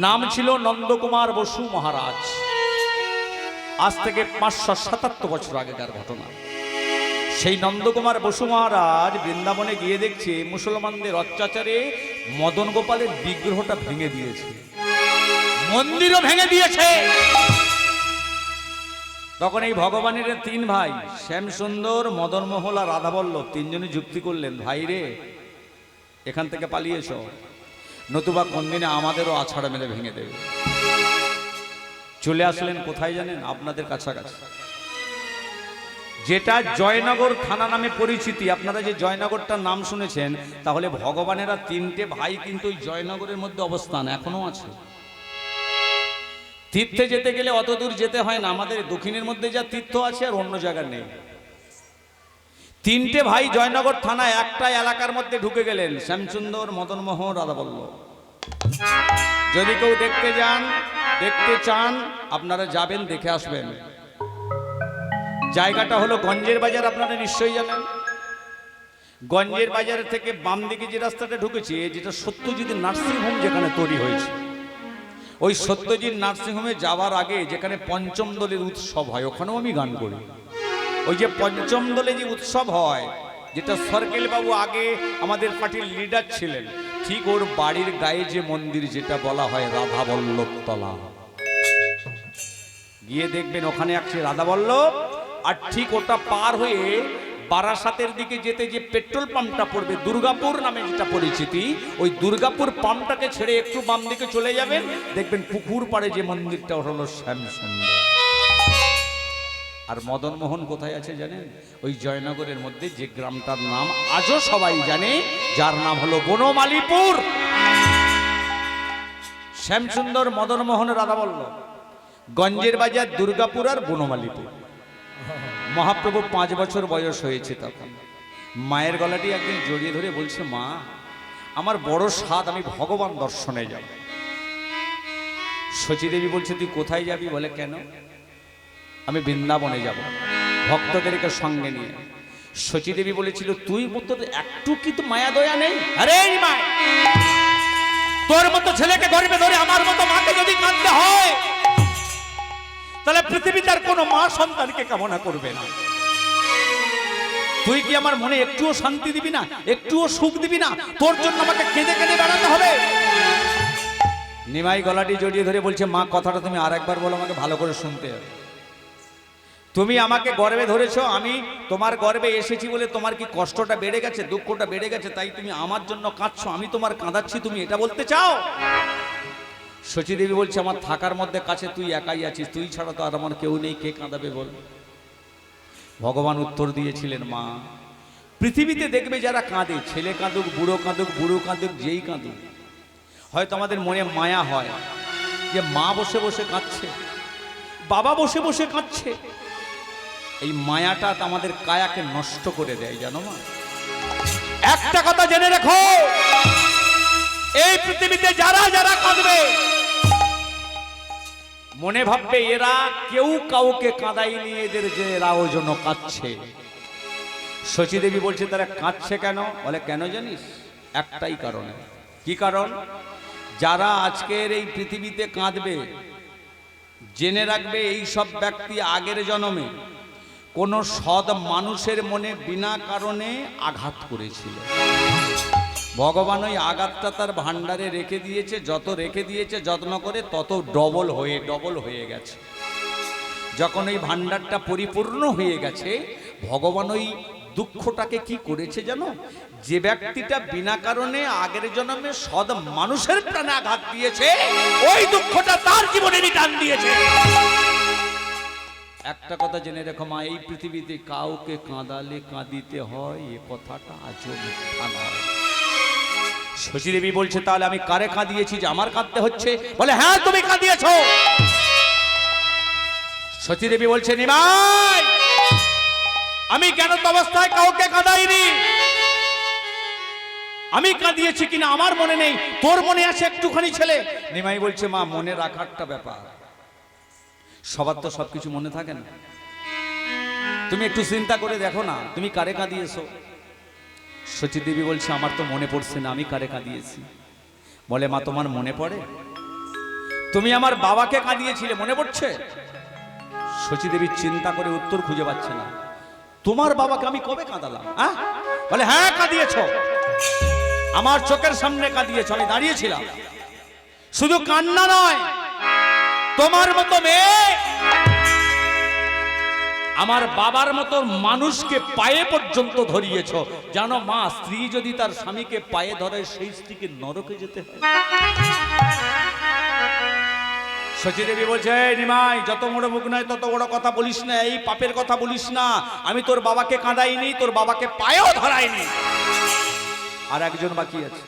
নাম ছিল নন্দকুমার বসু মহারাজ। আজ থেকে 577 বছর আগেকার ঘটনা। সেই নন্দকুমার বসু মহারাজ বৃন্দাবনে গিয়ে দেখছে মুসলমানদের অত্যাচারে মদন গোপালের বিগ্রহটা ভেঙে দিয়েছে, মন্দিরও ভেঙে দিয়েছে। তখন এই ভগবানের 3 ভাই, শ্যামসুন্দর, মদন মোহন আর রাধাবল্লভ, 3জনই যুক্তি করলেন, ভাই রে, এখান থেকে পালিয়েছ, নতুবা কোন দিনে আমাদেরও আছাড়া মেলে ভেঙে দেবে। চলে আসলেন কোথায় জানেন? আপনাদের কাছাকাছি, যেটা জয়নগর থানা নামে পরিচিতি। আপনারা যে জয়নগরটার নাম শুনেছেন, তাহলে ভগবানেরা 3টে ভাই কিন্তু ওই জয়নগরের মধ্যে অবস্থান এখনো আছে। তীর্থে যেতে গেলে অত দূর যেতে হয় না, আমাদের দক্ষিণের মধ্যে যা তীর্থ আছে আর অন্য জায়গার নেই। 3টে ভাই জয়নগর থানায় একটা এলাকার মধ্যে ঢুকে গেলেন, শ্যামসুন্দর, মদন মোহন, রাধাবল্লভ। যদি কেউ দেখতে চান, আপনারা যাবেন, দেখে আসবেন। জায়গাটা হলো গঞ্জের বাজার, আপনারা নিশ্চয়ই জানেন। গঞ্জের বাজার থেকে বাম দিকে যে রাস্তাটা ঢুকেছে, যেটা সত্যজিৎ নার্সিংহোম যেখানে তৈরি হয়েছে, ওই সত্যজিৎ নার্সিংহোমে যাওয়ার আগে যেখানে পঞ্চম দলের উৎসব হয়, ওখানেও আমি গান করি। ওই যে পঞ্চম দলে যে উৎসব হয়, যেটা সরকেল বাবু আগে আমাদের পার্টির লিডার ছিলেন, ঠিক ওর বাড়ির গায়ে যে মন্দির, যেটা বলা হয় রাধাবল্লভ তলা, গিয়ে দেখবেন ওখানে আছে রাধাবল্লভ। আর ঠিক ওটা পার হয়ে বারাসাতের দিকে যেতে যে পেট্রোল পাম্পটা পড়বে, দুর্গাপুর নামে যেটা পরিচিতি, ওই দুর্গাপুর পাম্পটাকে ছেড়ে একটু বাম দিকে চলে যাবেন, দেখবেন পুকুর পাড়ে যে মন্দিরটা হলো শ্যামসুন্দর। আর মদন মোহন কোথায় আছে জানেন? ওই জয়নগরের মধ্যে যে গ্রামটার নাম আজও সবাই জানে, যার নাম হলো বনমালীপুর। শ্যামসুন্দর, মদন মোহন, রাধাবল্লভ, গঞ্জের বাজার, দুর্গাপুর আর বনমালীপুর। মহাপ্রভু 5 বছর বয়স হয়েছে তখন। মায়ের গলাটি একদিন জড়িয়ে ধরে বলছে, মা, আমার বড় স্বাদ, আমি ভগবান দর্শনে যাব। শচীদেবী বলছে তুই কোথায় যাবি? বলে কেন? আমি বৃন্দাবনে যাব ভক্তদেরকে সঙ্গে নিয়ে। শচীদেবী বলেছিল তুই মতো একটু কি তো মায়া দয়া নেই? আরে নিমাই, তোর মতো ছেলেকে গর্ভে ধরে আমার মতো মাকে যদি কাঁদতে হয়, তাহলে পৃথিবীতে আর কোনো মা সন্তানকে কামনা করবে না। তুই কি আমার মনে একটুও শান্তি দিবি না, একটুও সুখ দিবি না? তোর জন্য আমাকে কেঁদে কেঁদে বেড়াতে হবে? নিমাই গলাটি জড়িয়ে ধরে বলছে মা, কথাটা তুমি আর একবার বলো, আমাকে ভালো করে শুনতে হবে। তুমি আমাকে গর্ভে ধরেছো, আমি তোমার গর্ভে এসেছি বলে তোমার কি কষ্টটা বেড়ে গেছে, দুঃখটা বেড়ে গেছে, তাই তুমি আমার জন্য কাঁদছো, আমি তোমার কাঁদাচ্ছি, তুমি এটা বলতে চাও? শচীদেবী বলছে আমার থাকার মধ্যে কাছে তুই একাই আছিস, তুই ছাড়া তো আর আমার কেউ নেই, কে কাঁদাবে বল? ভগবান উত্তর দিয়েছিলেন মা, পৃথিবীতে দেখবে যারা কাঁদে, ছেলে কাঁদুক, বুড়ো কাঁদুক, বুড়ো কাঁদুক, যেই কাঁদুক, হয়তো আমাদের মনে মায়া হয় যে মা বসে বসে কাঁদছে, বাবা বসে বসে কাঁদছে। এই মায়াটা আমাদের কায়াকে নষ্ট করে দেয়, জানো মা? একটা কথা জেনে রেখো, এই পৃথিবীতে যারা যারা কাঁদবে, মনে ভাববে এরা কেউ কাউকে কাঁদায়নি, এদের যে এরাও যেন কাঁদছে। শচীদেবী বলছে তারা কাঁদছে কেন? বলে কেন জানিস? একটাই কারণে। কি কারণ? যারা আজকের এই পৃথিবীতে কাঁদবে, জেনে রাখবে এই সব ব্যক্তি আগের জন্মে কোন সৎ মানুষের মনে বিনা কারণে আঘাত করেছিল। ভগবান ওই আঘাতটা তার ভান্ডারে রেখে দিয়েছে, যত রেখে দিয়েছে যত্ন করে তত ডবল হয়ে গেছে। যখন ওই ভান্ডারটা পরিপূর্ণ হয়ে গেছে, ভগবান ওই দুঃখটাকে কি করেছে জানো? যে ব্যক্তিটা বিনা কারণে আগের জন্মে সৎ মানুষের প্রাণে আঘাত দিয়েছে, ওই দুঃখটা তার জীবনে রিটার্ন দিয়েছে। একটা কথা জেনে রেখো মা, এই পৃথিবীতে কাউকে কাঁদালে কাঁদিতে হয়, এ কথাটা আজও মিথ্যা নয়। শচীদেবী বলছে তাহলে আমি কারে কাঁদিয়েছি যে আমার কাঁদতে হচ্ছে? বলে হ্যাঁ তুমি কাঁদিয়েছো। শচীদেবী বলছে নিমাই, আমি জ্ঞাত অবস্থায় কাউকে কাঁদাইনি, আমি কাঁদিয়েছি কিনা আমার মনে নেই, তোর মনে আছে একটুখানি ছেলে। নিমাই বলছে মা, মনে রাখারটা ব্যাপার, সবার তো সবকিছু মনে থাকে না। তুমি একটু চিন্তা করে দেখো না, তুমি কারে কাঁদিয়েছো? শচীদেবী বলছে আমার তো মনে পড়ছে না আমি কারে কাঁদিয়েছি। বলে মা তোমার মনে পড়ে? তুমি আমার বাবাকে কাঁদিয়েছিলে, মনে পড়ছে? শচীদেবী চিন্তা করে উত্তর খুঁজে পাচ্ছে না। তোমার বাবাকে আমি কবে কাঁদালাম? হ্যাঁ? বলে হ্যাঁ কাঁদিয়েছো, আমার চোখের সামনে কাঁদিয়েছো, আমি দাঁড়িয়েছিলাম। শুধু কান্না নয়, তোমার মতো মেয়ে আমার বাবার মতো মানুষকে পায়ে পর্যন্ত ধরিয়েছ। জানো মা, স্ত্রী যদি তার স্বামীকে পায়ে ধরে, সেই স্ত্রীকে নরকে যেতে হয়। শচীদেবী বলছে নিমাই, যত বড় মুখ নয় তত বড় কথা বলিস না, এই পাপের কথা বলিস না। আমি তোর বাবাকে কাঁদাইনি, তোর বাবাকে পায়েও ধরাইনি। আর একজন বাকি আছে,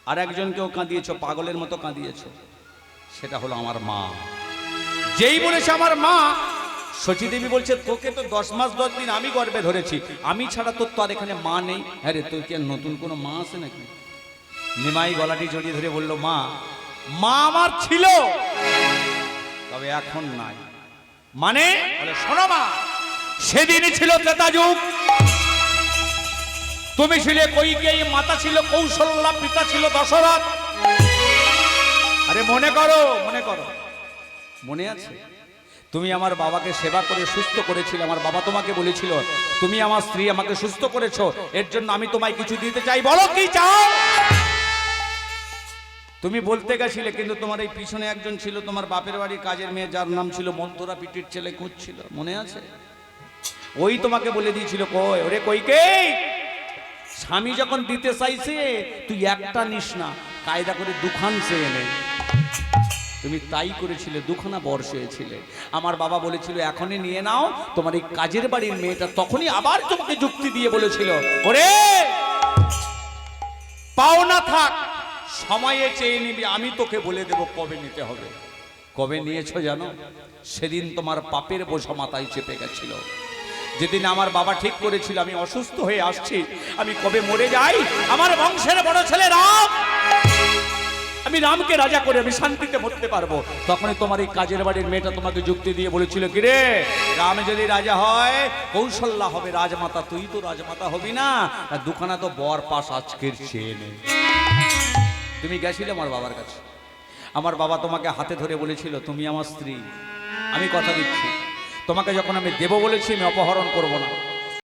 আর একজনকেও কাঁদিয়েছ, পাগলের মতো কাঁদিয়েছ, সেটা হলো আমার মা। যেই বলেছে আমার মা, শচীদেবী বলছে তোকে তো 10 মাস 10 দিন আমি গর্ভে ধরেছি, আমি ছাড়া তোর তো আর এখানে মা নেই। হ্যাঁ রে, তোর কি আর নতুন কোনো মা আছে নাকি? নিমাই গলাটি জড়িয়ে ধরে বলল মা, মা আমার ছিল, তবে এখন নাই। মানে? বলে শোনো মা, সেদিনই ছিল ত্রেতা যুগ, তুমি ছিলে কইকেয়ী, মাতা ছিল কৌশল্যা, পিতা ছিল দশরথ। আরে মনে করো, মনে করো, মনে আছে? তুমি আমার বাবাকে সেবা করে সুস্থ করেছিলে। আমার বাবা তোমাকে বলেছিল তুমি আমার স্ত্রী, আমাকে সুস্থ করেছো, এর জন্য আমি তোমায় কিছু দিতে চাই, বলো কি চাও? তুমি বলতে গেছিলে, কিন্তু তোমার এই পিছনে একজন ছিল, তোমার বাপের বাড়ির কাজের মেয়ে, যার নাম ছিল মন্থরা, পিটির ছেলে খুঁজছিল, মনে আছে? ওই তোমাকে বলে দিয়েছিল কই ওরে কইকেই, স্বামী যখন দিতে চাইছে তুই একটা নিস না, কায়দা করে দুখান চেয়ে নে। তুমি তাই করেছিলে, দুখানা বর্ষেছিলে। আমার বাবা বলেছিল এখনই নিয়ে নাও, তোমার এই কাজের বাড়ির মেয়েটা তখনই আবার তোমাকে যুক্তি দিয়ে বলেছিল ওরে পাও না থাক, সময়ে চেয়ে নিবি, আমি তোকে বলে দেব কবে নিতে হবে। কবে নিয়েছো জানো? সেদিন তোমার পাপের বোঝা মাথায় চেপে গেছিল। যেদিন আমার বাবা ঠিক করেছিল আমি অসুস্থ হয়ে আসছি, আমি কবে মরে যাই, আমার বংশের বড় ছেলে রাম আমি রামকে রাজা করে আমি শান্তিতে মরতে পারবো। তখনই তোমার এই কাজের বাড়ির মেয়েটা তোমাকে যুক্তি দিয়ে বলেছিল, কিরে রাম যদি রাজা হয় কৌশল্যা হবে রাজমাতা, তুই তো রাজমাতা হবি না, আর দুখানা তো বর পাশ আজকের চেয়ে নে। তুমি গেছিলে আমার বাবার কাছে, আমার বাবা তোমাকে হাতে ধরে বলেছিল তুমি আমার স্ত্রী, আমি কথা দিচ্ছি তোমাকে যখন আমি দেব বলেছি আমি অপহরণ করব না।